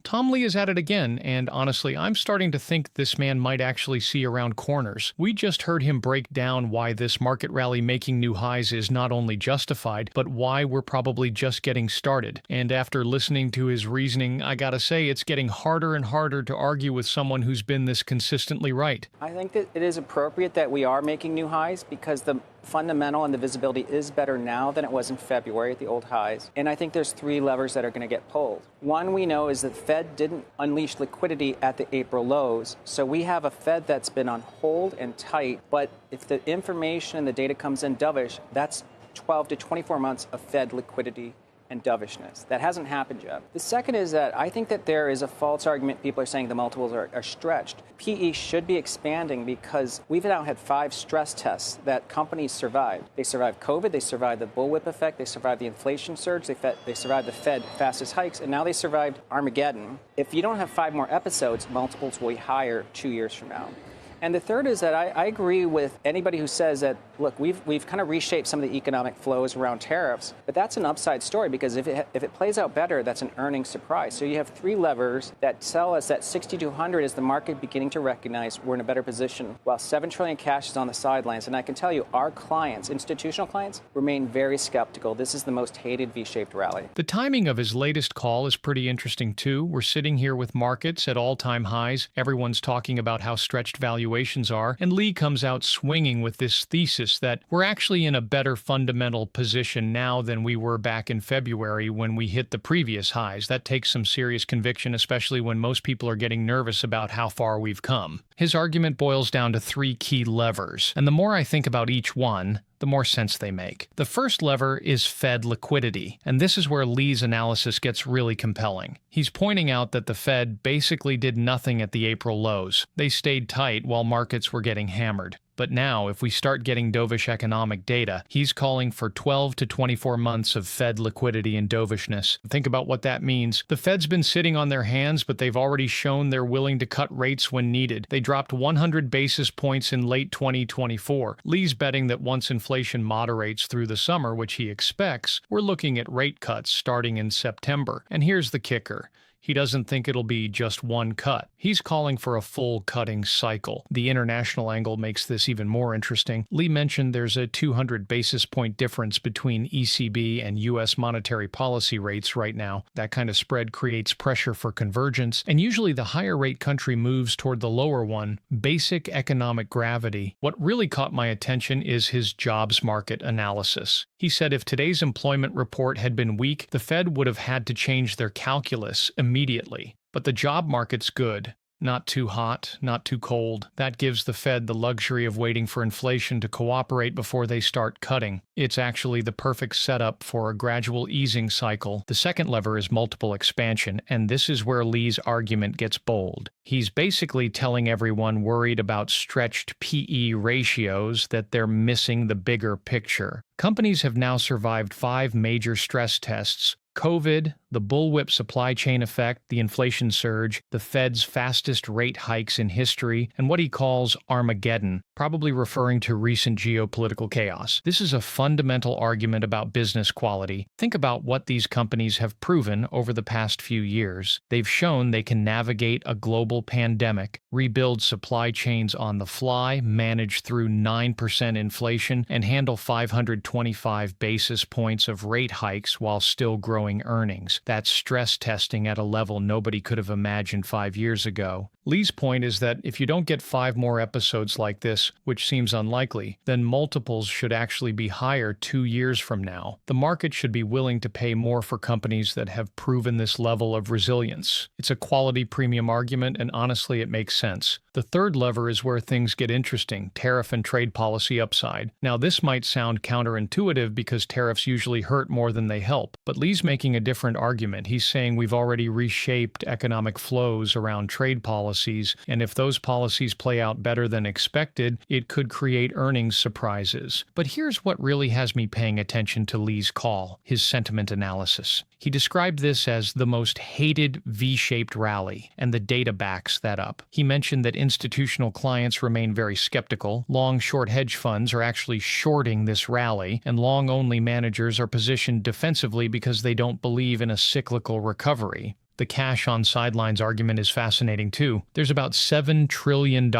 Tom Lee is at it again, and honestly, I'm starting to think this man might actually see around corners. We just heard him break down why this market rally making new highs is not only justified, but why we're probably just getting started. And after listening to his reasoning, I gotta say it's getting harder and harder to argue with someone who's been this consistently right. I think that it is appropriate that we are making new highs because the fundamental and the visibility is better now than it was in February at the old highs. And I think there's three levers that are going to get pulled. One we know is that the Fed didn't unleash liquidity at the April lows. So we have a Fed that's been on hold and tight. But if the information and the data comes in dovish, that's 12 to 24 months of Fed liquidity and dovishness. That hasn't happened yet. The second is that I think that there is a false argument. People are saying the multiples are stretched. PE should be expanding because we've now had 5 stress tests that companies survived. They survived COVID, they survived the bullwhip effect, they survived the inflation surge, they survived the Fed fastest hikes, and now they survived Armageddon. If you don't have 5 more episodes, multiples will be higher 2 years from now. And the third is that I agree with anybody who says that, look, we've kind of reshaped some of the economic flows around tariffs, but that's an upside story because if it plays out better, that's an earnings surprise. So you have 3 levers that tell us that 6,200 is the market beginning to recognize we're in a better position, while $7 trillion cash is on the sidelines. And I can tell you, our clients, institutional clients, remain very skeptical. This is the most hated V-shaped rally. The timing of his latest call is pretty interesting too. We're sitting here with markets at all-time highs. Everyone's talking about how stretched valuations are, and Lee comes out swinging with this thesis that we're actually in a better fundamental position now than we were back in February when we hit the previous highs. That takes some serious conviction, especially when most people are getting nervous about how far we've come. His argument boils down to 3 key levers, and the more I think about each one, the more sense they make. The first lever is Fed liquidity, and this is where Lee's analysis gets really compelling. He's pointing out that the Fed basically did nothing at the April lows. They stayed tight while markets were getting hammered. But now, if we start getting dovish economic data, he's calling for 12 to 24 months of Fed liquidity and dovishness. Think about what that means. The Fed's been sitting on their hands, but they've already shown they're willing to cut rates when needed. They dropped 100 basis points in late 2024. Lee's betting that once inflation moderates through the summer, which he expects, we're looking at rate cuts starting in September. And here's the kicker. He doesn't think it'll be just one cut. He's calling for a full cutting cycle. The international angle makes this even more interesting. Lee mentioned there's a 200 basis point difference between ECB and U.S. monetary policy rates right now. That kind of spread creates pressure for convergence, and usually the higher rate country moves toward the lower one. Basic economic gravity. What really caught my attention is his jobs market analysis. He said if today's employment report had been weak, the Fed would have had to change their calculus immediately. But the job market's good. Not too hot, not too cold. That gives the Fed the luxury of waiting for inflation to cooperate before they start cutting. It's actually the perfect setup for a gradual easing cycle. The second lever is multiple expansion, and this is where Lee's argument gets bold. He's basically telling everyone worried about stretched PE ratios that they're missing the bigger picture. Companies have now survived 5 major stress tests: COVID, the bullwhip supply chain effect, the inflation surge, the Fed's fastest rate hikes in history, and what he calls Armageddon, probably referring to recent geopolitical chaos. This is a fundamental argument about business quality. Think about what these companies have proven over the past few years. They've shown they can navigate a global pandemic, rebuild supply chains on the fly, manage through 9% inflation, and handle 525 basis points of rate hikes while still growing earnings. That's stress testing at a level nobody could have imagined 5 years ago. Lee's point is that if you don't get 5 more episodes like this, which seems unlikely, then multiples should actually be higher 2 years from now. The market should be willing to pay more for companies that have proven this level of resilience. It's a quality premium argument, and honestly, it makes sense. The third lever is where things get interesting: tariff and trade policy upside. Now, this might sound counterintuitive because tariffs usually hurt more than they help, but Lee's making a different argument. He's saying we've already reshaped economic flows around trade policies, and if those policies play out better than expected, it could create earnings surprises. But here's what really has me paying attention to Lee's call: his sentiment analysis. He described this as the most hated V-shaped rally, and the data backs that up. He mentioned that institutional clients remain very skeptical, long-short hedge funds are actually shorting this rally, and long-only managers are positioned defensively because they don't believe in a cyclical recovery. The cash on sidelines argument is fascinating too. There's about $7 trillion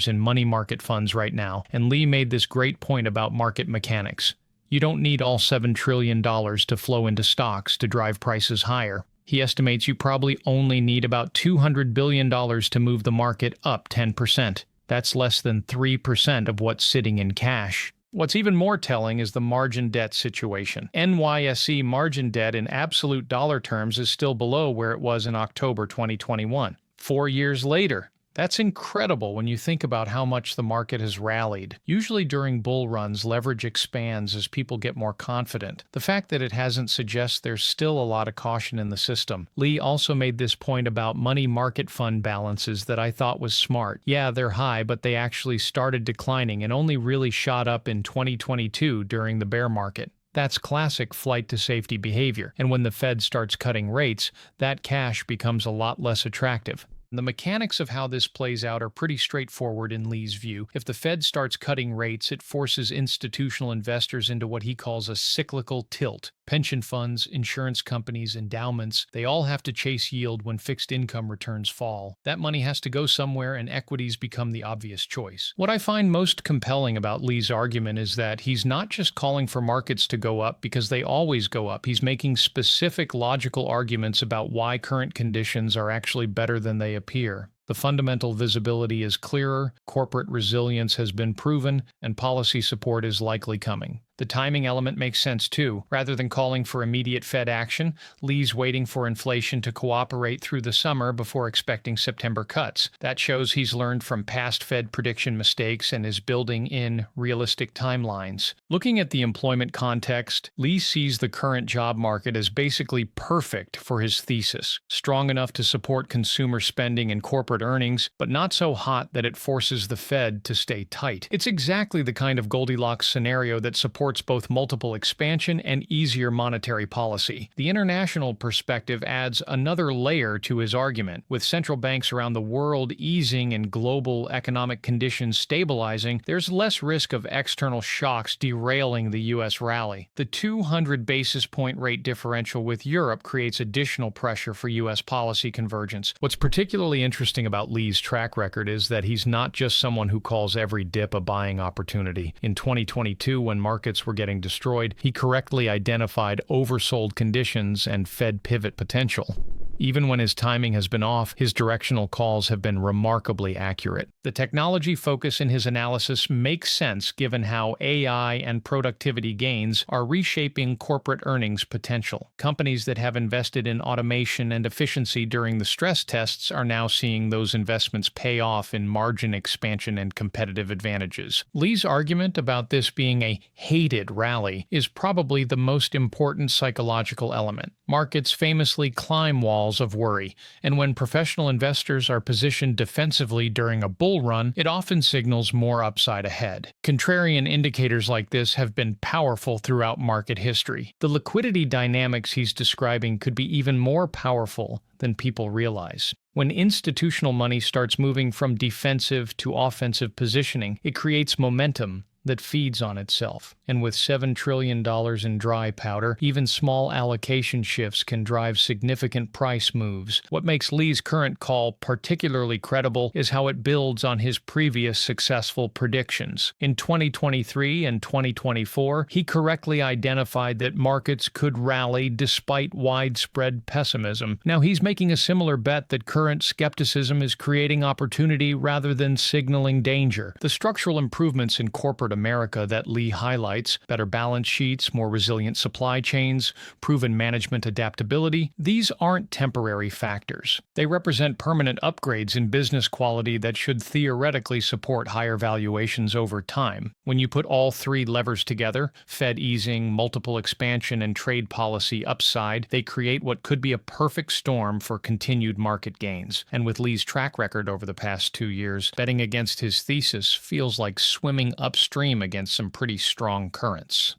in money market funds right now, and Lee made this great point about market mechanics. You don't need all $7 trillion to flow into stocks to drive prices higher. He estimates you probably only need about $200 billion to move the market up 10%. That's less than 3% of what's sitting in cash. What's even more telling is the margin debt situation. NYSE margin debt in absolute dollar terms is still below where it was in October 2021. 4 years later. That's incredible when you think about how much the market has rallied. Usually during bull runs, leverage expands as people get more confident. The fact that it hasn't suggests there's still a lot of caution in the system. Lee also made this point about money market fund balances that I thought was smart. Yeah, they're high, but they actually started declining and only really shot up in 2022 during the bear market. That's classic flight to safety behavior, and when the Fed starts cutting rates, that cash becomes a lot less attractive. The mechanics of how this plays out are pretty straightforward in Lee's view. If the Fed starts cutting rates, it forces institutional investors into what he calls a cyclical tilt. Pension funds, insurance companies, endowments, they all have to chase yield when fixed income returns fall. That money has to go somewhere, and equities become the obvious choice. What I find most compelling about Lee's argument is that he's not just calling for markets to go up because they always go up. He's making specific logical arguments about why current conditions are actually better than they appear. The fundamental visibility is clearer, corporate resilience has been proven, and policy support is likely coming. The timing element makes sense too. Rather than calling for immediate Fed action, Lee's waiting for inflation to cooperate through the summer before expecting September cuts. That shows he's learned from past Fed prediction mistakes and is building in realistic timelines. Looking at the employment context, Lee sees the current job market as basically perfect for his thesis. Strong enough to support consumer spending and corporate earnings, but not so hot that it forces the Fed to stay tight. It's exactly the kind of Goldilocks scenario that supports both multiple expansion and easier monetary policy. The international perspective adds another layer to his argument. With central banks around the world easing and global economic conditions stabilizing, there's less risk of external shocks derailing the U.S. rally. The 200 basis point rate differential with Europe creates additional pressure for U.S. policy convergence. What's particularly interesting about Lee's track record is that he's not just someone who calls every dip a buying opportunity. In 2022, when markets were getting destroyed, he correctly identified oversold conditions and Fed pivot potential. Even when his timing has been off, his directional calls have been remarkably accurate. The technology focus in his analysis makes sense given how AI and productivity gains are reshaping corporate earnings potential. Companies that have invested in automation and efficiency during the stress tests are now seeing those investments pay off in margin expansion and competitive advantages. Lee's argument about this being a hated rally is probably the most important psychological element. Markets famously climb walls of worry, and when professional investors are positioned defensively during a bull run, it often signals more upside ahead. Contrarian indicators like this have been powerful throughout market history. The liquidity dynamics he's describing could be even more powerful than people realize. When institutional money starts moving from defensive to offensive positioning, it creates momentum that feeds on itself. And with $7 trillion in dry powder, even small allocation shifts can drive significant price moves. What makes Lee's current call particularly credible is how it builds on his previous successful predictions. In 2023 and 2024, he correctly identified that markets could rally despite widespread pessimism. Now he's making a similar bet that current skepticism is creating opportunity rather than signaling danger. The structural improvements in corporate America that Lee highlights, better balance sheets, more resilient supply chains, proven management adaptability, these aren't temporary factors. They represent permanent upgrades in business quality that should theoretically support higher valuations over time. When you put all three levers together, Fed easing, multiple expansion, and trade policy upside, they create what could be a perfect storm for continued market gains. And with Lee's track record over the past 2 years, betting against his thesis feels like swimming upstream against some pretty strong currents.